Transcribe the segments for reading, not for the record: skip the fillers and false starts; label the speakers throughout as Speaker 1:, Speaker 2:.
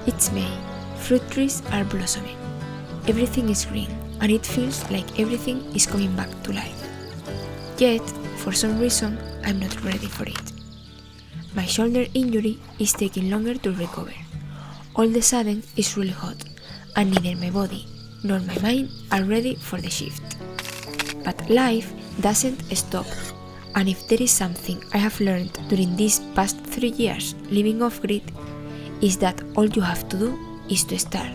Speaker 1: It's May. Fruit trees are blossoming. Everything is green, and it feels like everything is coming back to life. Yet, for some reason, I'm not ready for it. My shoulder injury is taking longer to recover. All of a sudden, it's really hot, and neither my body nor my mind are ready for the shift. But life doesn't stop, and if there is something I have learned during these past 3 years living off-grid, is that all you have to do is to start,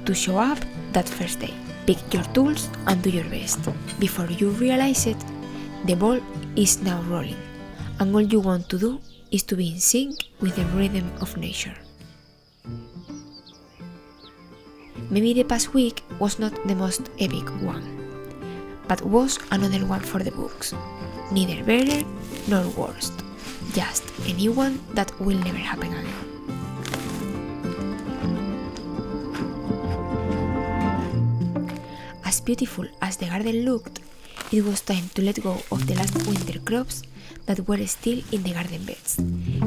Speaker 1: to show up that first day. Pick your tools and do your best. Before you realize it, the ball is now rolling, and all you want to do is to be in sync with the rhythm of nature. Maybe the past week was not the most epic one, but was another one for the books. Neither better nor worst, just a new one that will never happen again. As beautiful as the garden looked, it was time to let go of the last winter crops that were still in the garden beds,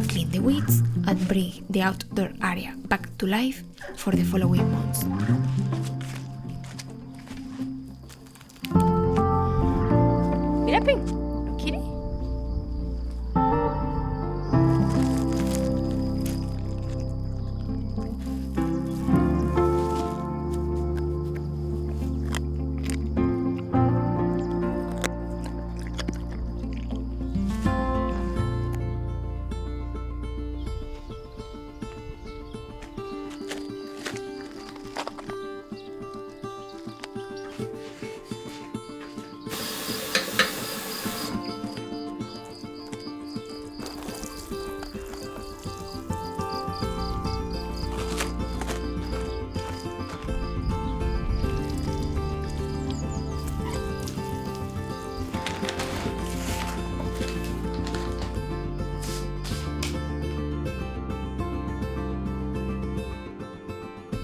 Speaker 1: clean the weeds, and bring the outdoor area back to life for the following months.
Speaker 2: Mira, Pink, Kitty.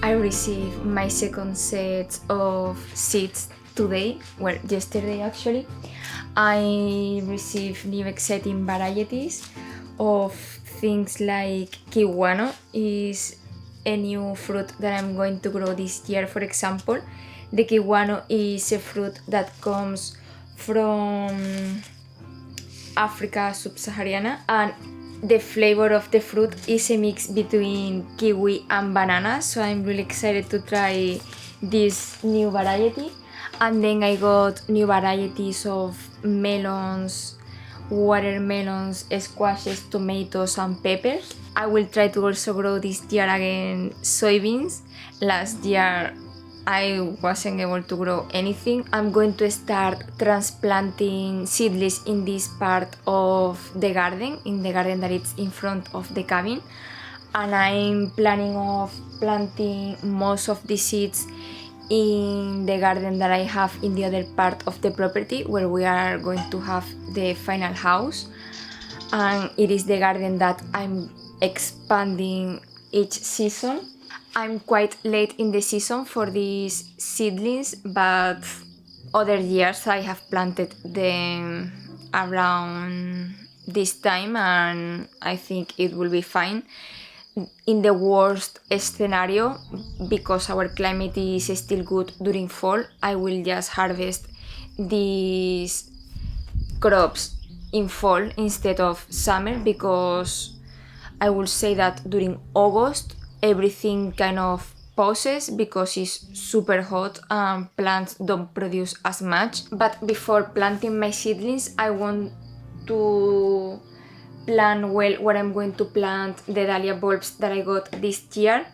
Speaker 2: I received my second set of seeds today, well, yesterday actually. I received new exciting varieties of things like kiwano is a new fruit that I'm going to grow this year, for example. The kiwano is a fruit that comes from Africa subsahariana, and the flavor of the fruit is a mix between kiwi and banana, so I'm really excited to try this new variety. And then I got new varieties of melons, watermelons, squashes, tomatoes and peppers. I will try to also grow this year again soybeans. Last year I wasn't able to grow anything. I'm going to start transplanting seedlings in this part of the garden, in the garden that is in front of the cabin. And I'm planning of planting most of the seeds in the garden that I have in the other part of the property where we are going to have the final house. And it is the garden that I'm expanding each season. I'm quite late in the season for these seedlings, but other years I have planted them around this time and I think it will be fine. In the worst scenario, because our climate is still good during fall, I will just harvest these crops in fall instead of summer, because I will say that during August everything kind of pauses because it's super hot and plants don't produce as much. But before planting my seedlings, I want to plan well where I'm going to plant the dahlia bulbs that I got this year.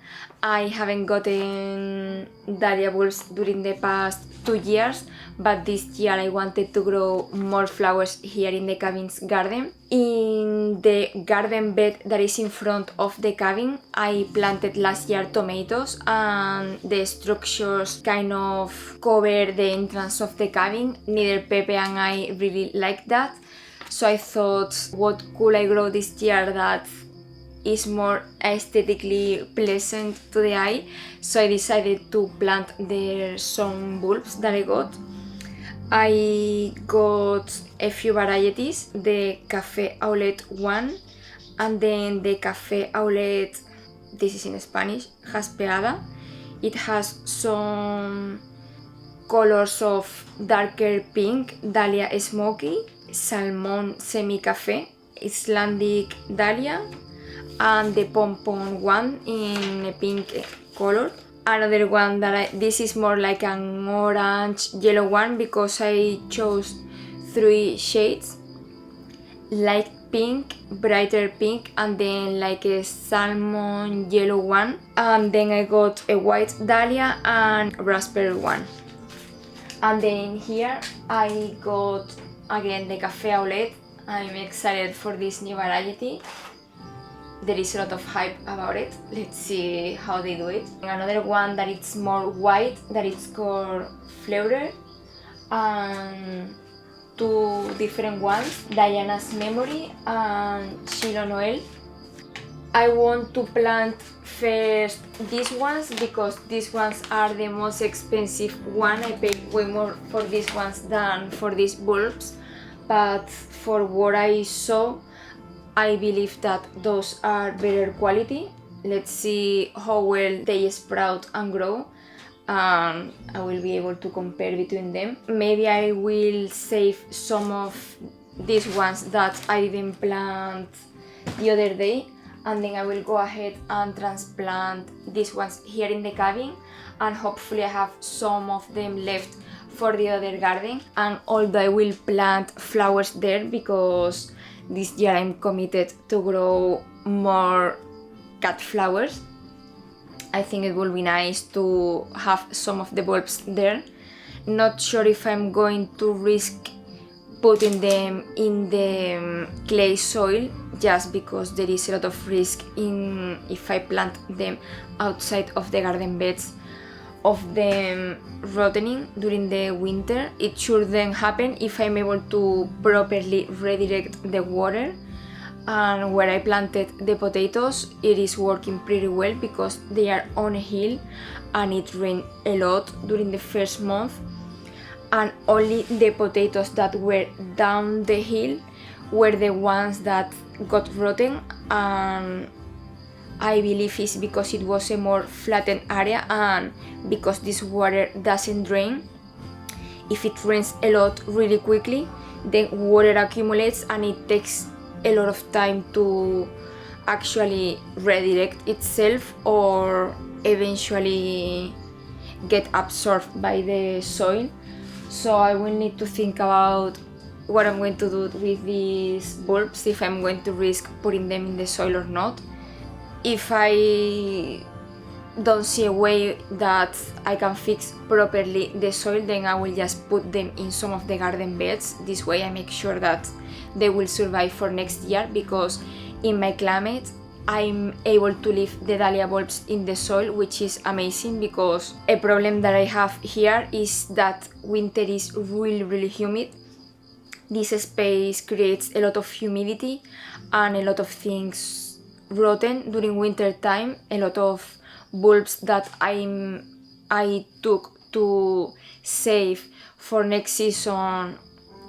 Speaker 2: I haven't gotten dahlia bulbs during the past 2 years, but this year I wanted to grow more flowers here in the cabin's garden. In the garden bed that is in front of the cabin, I planted last year tomatoes, and the structures kind of cover the entrance of the cabin. Neither Pepe and I really like that. So I thought, what could I grow this year that is more aesthetically pleasant to the eye? So I decided to plant the sun bulbs that I got. I got a few varieties, the Café Aulet one and then the Café Aulet this is in Spanish, jaspeada. It has some colors of darker pink, dahlia smoky, salmon semi-cafe, Icelandic dahlia, and the pom-pom one in a pink color. Another one this is more like an orange yellow one because I chose 3 shades, light pink, brighter pink, and then like a salmon yellow one, and then I got a white dahlia and raspberry one. And then here I got again the cafe au lait. I'm excited for this new variety. There is a lot of hype about it. Let's see how they do it. Another one that it's more white, that it's called Fleurer, and 2 different ones, Diana's Memory and Chilo Noel. I want to plant first these ones because these ones are the most expensive one. I paid way more for these ones than for these bulbs, but for what I saw, I believe that those are better quality. Let's see how well they sprout and grow, and I will be able to compare between them. Maybe I will save some of these ones that I didn't plant the other day, and then I will go ahead and transplant these ones here in the cabin, and hopefully I have some of them left for the other garden. And although I will plant flowers there because this year I'm committed to grow more cat flowers, I think it will be nice to have some of the bulbs there. Not sure if I'm going to risk putting them in the clay soil, just because there is a lot of risk in if I plant them outside of the garden beds of them rotting during the winter. It shouldn't happen if I'm able to properly redirect the water. And where I planted the potatoes, it is working pretty well because they are on a hill and it rained a lot during the first month, and only the potatoes that were down the hill were the ones that got rotten, and I believe it's because it was a more flattened area and because this water doesn't drain. If it rains a lot really quickly, then water accumulates and it takes a lot of time to actually redirect itself or eventually get absorbed by the soil. So I will need to think about what I'm going to do with these bulbs, if I'm going to risk putting them in the soil or not. If I don't see a way that I can fix properly the soil, then I will just put them in some of the garden beds. This way I make sure that they will survive for next year, because in my climate I'm able to leave the dahlia bulbs in the soil, which is amazing, because a problem that I have here is that winter is really humid. This space creates a lot of humidity and a lot of things rotten during winter time. A lot of bulbs that I took to save for next season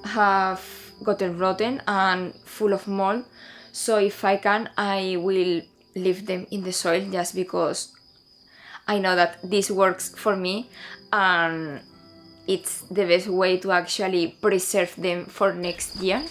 Speaker 2: have gotten rotten and full of mold. So if I can, I will leave them in the soil, just because I know that this works for me and it's the best way to actually preserve them for next year.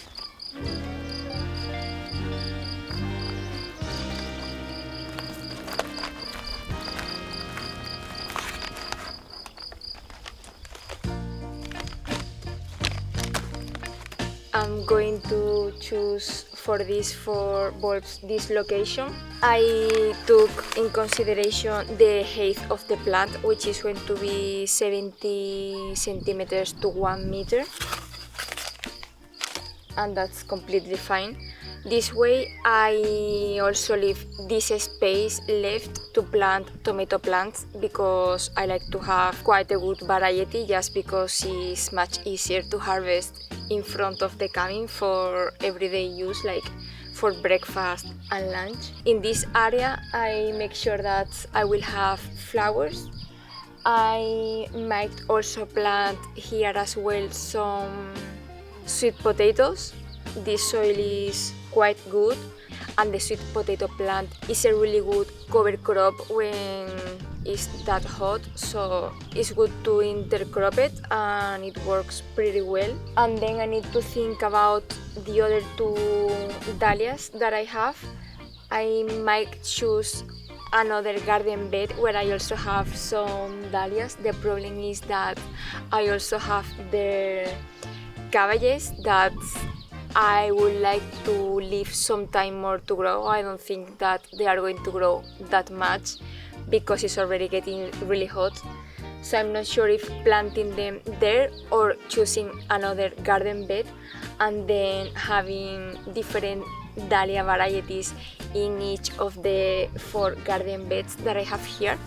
Speaker 2: I'm going to choose for these 4 bulbs this location. I took in consideration the height of the plant, which is going to be 70 centimeters to 1 meter, and that's completely fine. This way I also leave this space left to plant tomato plants, because I like to have quite a good variety, just because it's much easier to harvest in front of the cabin for everyday use, like for breakfast and lunch. In this area I make sure that I will have flowers. I might also plant here as well some sweet potatoes. This soil is quite good. and the sweet potato plant is a really good cover crop when it's that hot, so it's good to intercrop it and it works pretty well. And then I need to think about the other two dahlias that I have. I might choose another garden bed where I also have some dahlias. The problem is that I also have the cabbages that I would like to leave some time more to grow. I don't think that they are going to grow that much because it's already getting really hot. So I'm not sure if planting them there or choosing another garden bed and then having different dahlia varieties in each of the 4 garden beds that I have here.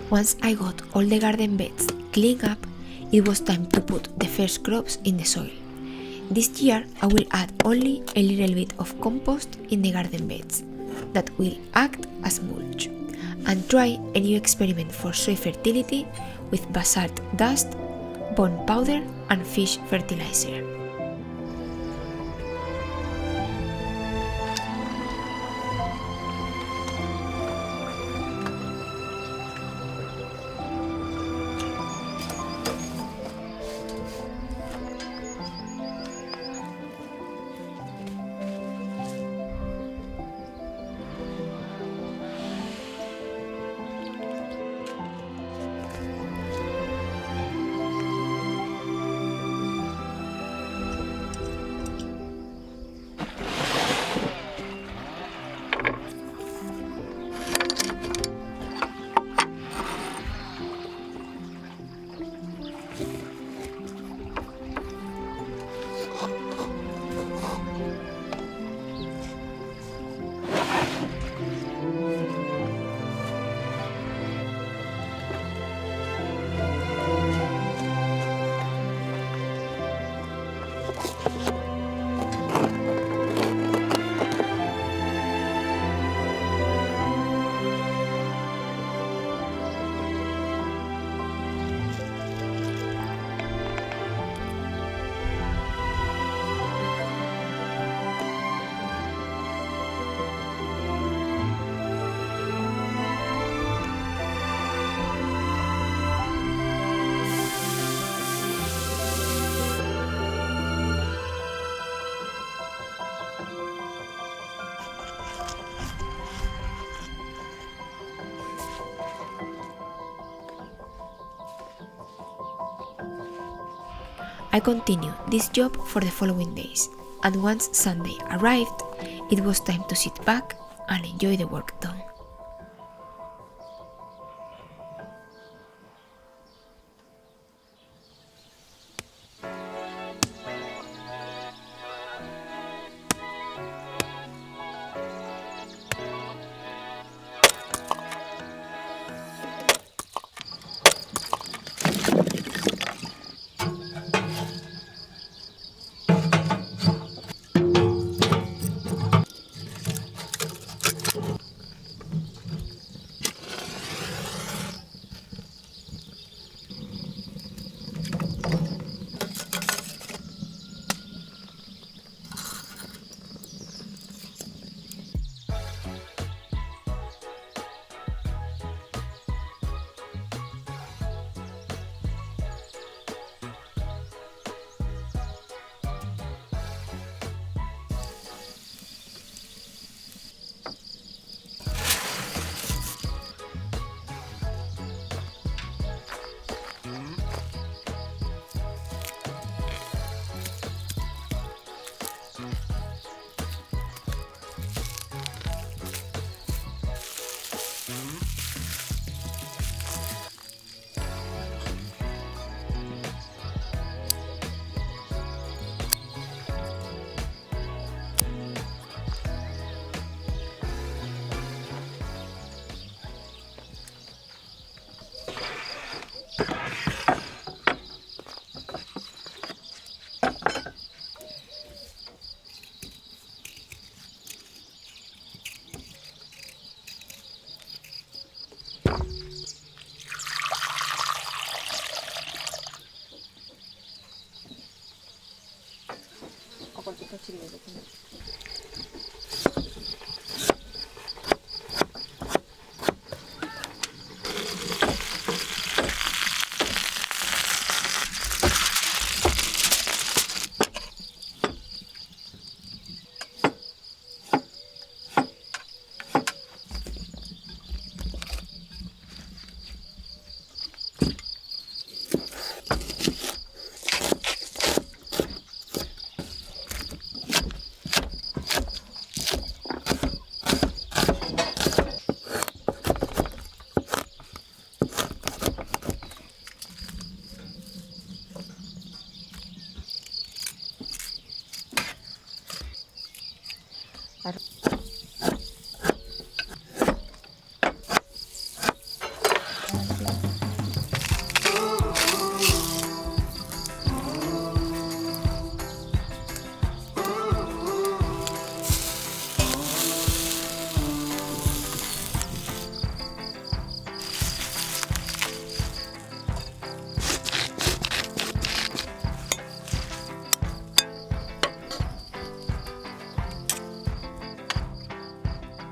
Speaker 1: Once I got all the garden beds cleaned up, it was time to put the first crops in the soil. This year I will add only a little bit of compost in the garden beds that will act as mulch, and try a new experiment for soil fertility with basalt dust, bone powder and fish fertilizer. I continued this job for the following days, and once Sunday arrived, it was time to sit back and enjoy the work done.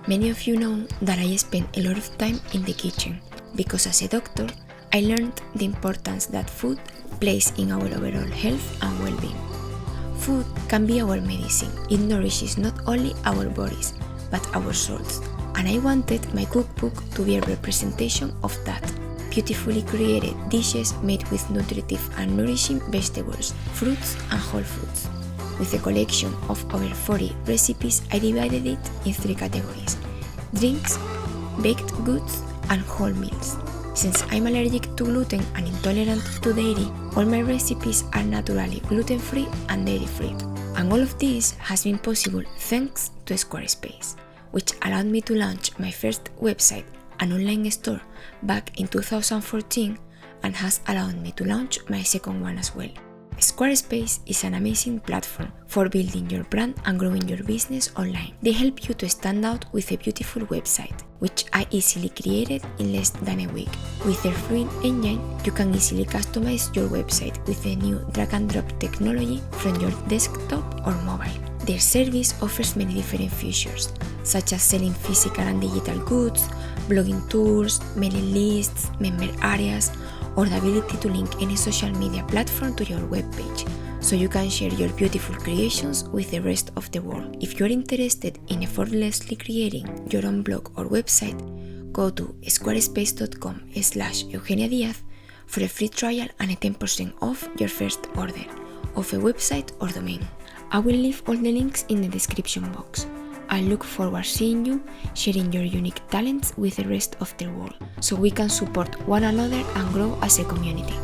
Speaker 1: Many of you know that I spend a lot of time in the kitchen because as a doctor, I learned the importance that food plays in our overall health and well-being. Food can be our medicine. It nourishes not only our bodies, but our souls. And I wanted my cookbook to be a representation of that. Beautifully created dishes made with nutritive and nourishing vegetables, fruits and whole foods. With a collection of over 40 recipes, I divided it in 3 categories: drinks, baked goods, and whole meals. Since I'm allergic to gluten and intolerant to dairy, all my recipes are naturally gluten-free and dairy-free. And all of this has been possible thanks to Squarespace, which allowed me to launch my first website, an online store, back in 2014 and has allowed me to launch my second one as well. Squarespace is an amazing platform for building your brand and growing your business online. They help you to stand out with a beautiful website, which I easily created in less than a week. With their free engine, you can easily customize your website with the new drag-and-drop technology from your desktop or mobile. Their service offers many different features, such as selling physical and digital goods, blogging tools, mailing lists, member areas, or the ability to link any social media platform to your webpage, so you can share your beautiful creations with the rest of the world. If you're interested in effortlessly creating your own blog or website, go to squarespace.com/Eugenia Diaz for a free trial and a 10% off your first order of a website or domain. I will leave all the links in the description box. I look forward seeing you sharing your unique talents with the rest of the world, so we can support one another and grow as a community.